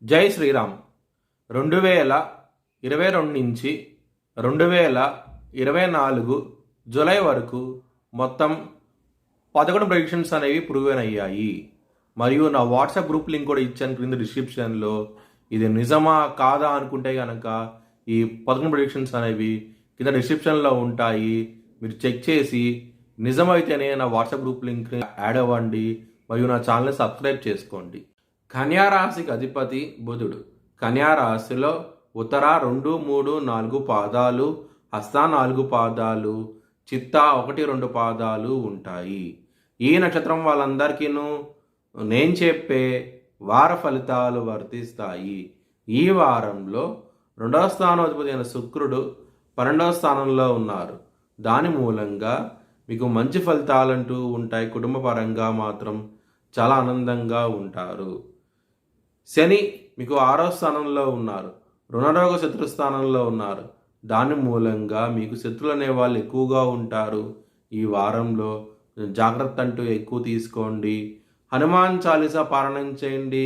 జై శ్రీరామ్. 2022 నుంచి 2024 జూలై వరకు మొత్తం 11 ప్రెడిక్షన్స్ అనేవి ప్రూవెన్ అయ్యాయి. మరియు నా వాట్సాప్ గ్రూప్ లింక్ కూడా ఇచ్చాను క్రింద డిస్క్రిప్షన్లో. ఇది నిజమా కాదా అనుకుంటే కనుక ఈ 11 ప్రెడిక్షన్స్ అనేవి కింద డిస్క్రిప్షన్లో ఉంటాయి. మీరు చెక్ చేసి నిజమైతేనే నా వాట్సాప్ గ్రూప్ లింక్ యాడ్ అవ్వండి మరియు నా ఛానల్ని సబ్స్క్రైబ్ చేసుకోండి. కన్యా రాశికి అధిపతి బుధుడు. కన్యా రాశిలో ఉత్తర 2, 3, 4 పాదాలు, హస్త 4 పాదాలు, చిత్త 1, 2 పాదాలు ఉంటాయి. ఈ నక్షత్రం వాళ్ళందరికీను నేను చెప్పే వార ఫలితాలు వర్తిస్తాయి. ఈ వారంలో 2వ స్థానాధిపతి అయిన శుక్రుడు 12వ స్థానంలో ఉన్నారు. దాని మూలంగా మీకు మంచి ఫలితాలంటూ ఉంటాయి. కుటుంబ పరంగా మాత్రం చాలా ఆనందంగా ఉంటారు. శని మీకు 6వ స్థానంలో ఉన్నారు. రుణరోగ శత్రు స్థానంలో ఉన్నారు. దాని మూలంగా మీకు శత్రులు అనే వాళ్ళు ఎక్కువగా ఉంటారు. ఈ వారంలో జాగ్రత్త అంటూ ఎక్కువ తీసుకోండి. హనుమాన్ చాలీసా పారాయణం చేయండి.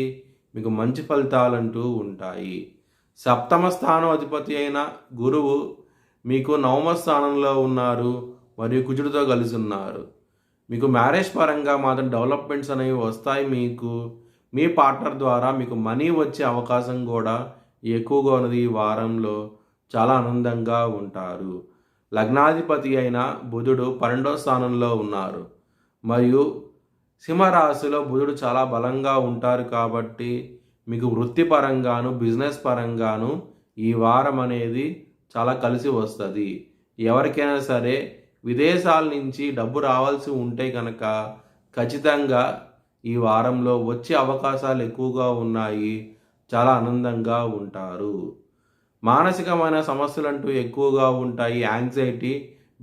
మీకు మంచి ఫలితాలంటూ ఉంటాయి. 7వ స్థానం అధిపతి అయిన గురువు మీకు 9వ స్థానంలో ఉన్నారు మరియు కుజుడితో కలిసి ఉన్నారు. మీకు మ్యారేజ్ పరంగా మాత్రం డెవలప్మెంట్స్ అనేవి వస్తాయి. మీకు మీ పార్ట్నర్ ద్వారా మీకు మనీ వచ్చే అవకాశం కూడా ఎక్కువగా ఉన్నది. ఈ వారంలో చాలా ఆనందంగా ఉంటారు. లగ్నాధిపతి అయిన బుధుడు 12వ స్థానంలో ఉన్నారు మరియు సింహరాశిలో బుధుడు చాలా బలంగా ఉంటారు. కాబట్టి మీకు వృత్తిపరంగాను బిజినెస్ పరంగాను ఈ వారం అనేది చాలా కలిసి వస్తుంది. ఎవరికైనా సరే విదేశాల నుంచి డబ్బు రావాల్సి ఉంటే కనుక ఖచ్చితంగా ఈ వారంలో వచ్చే అవకాశాలు ఎక్కువగా ఉన్నాయి. చాలా ఆనందంగా ఉంటారు. మానసికమైన సమస్యలు అంటూ ఎక్కువగా ఉంటాయి. యాంగ్జైటీ,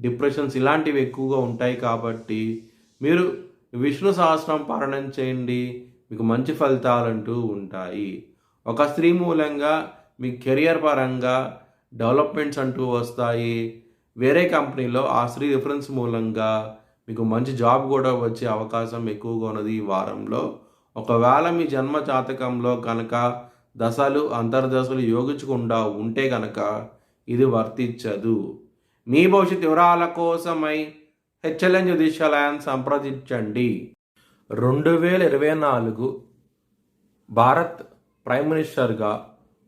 డిప్రెషన్స్ ఇలాంటివి ఎక్కువగా ఉంటాయి. కాబట్టి మీరు విష్ణు సహస్రం పారాయణం చేయండి. మీకు మంచి ఫలితాలంటూ ఉంటాయి. ఒక స్త్రీ మూలంగా మీ కెరియర్ పరంగా డెవలప్మెంట్స్ అంటూ వస్తాయి. వేరే కంపెనీలో ఆ స్త్రీ రిఫరెన్స్ మూలంగా మీకు మంచి జాబ్ కూడా వచ్చే అవకాశం ఎక్కువగా ఉన్నది ఈ వారంలో. ఒకవేళ మీ జన్మ జాతకంలో కనుక దశలు అంతర్దశలు యోగించకుండా ఉంటే కనుక ఇది వర్తించదు. మీ భవిష్యత్ వివరాల కోసమై హెచ్ఎల్ఎన్ జ్యోతిష్యాలయాన్ని సంప్రదించండి. 2024 భారత్ ప్రైమ్ మినిస్టర్గా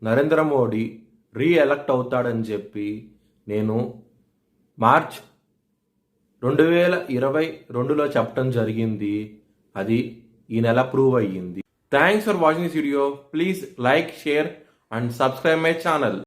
నరేంద్ర మోడీ రీఎలక్ట్ అవుతాడని చెప్పి నేను మార్చ్ 2022లో చెప్పడం జరిగింది. అది ఈ నెల ప్రూవ్ అయ్యింది. Thanks for watching this video. Please like, share and subscribe my channel.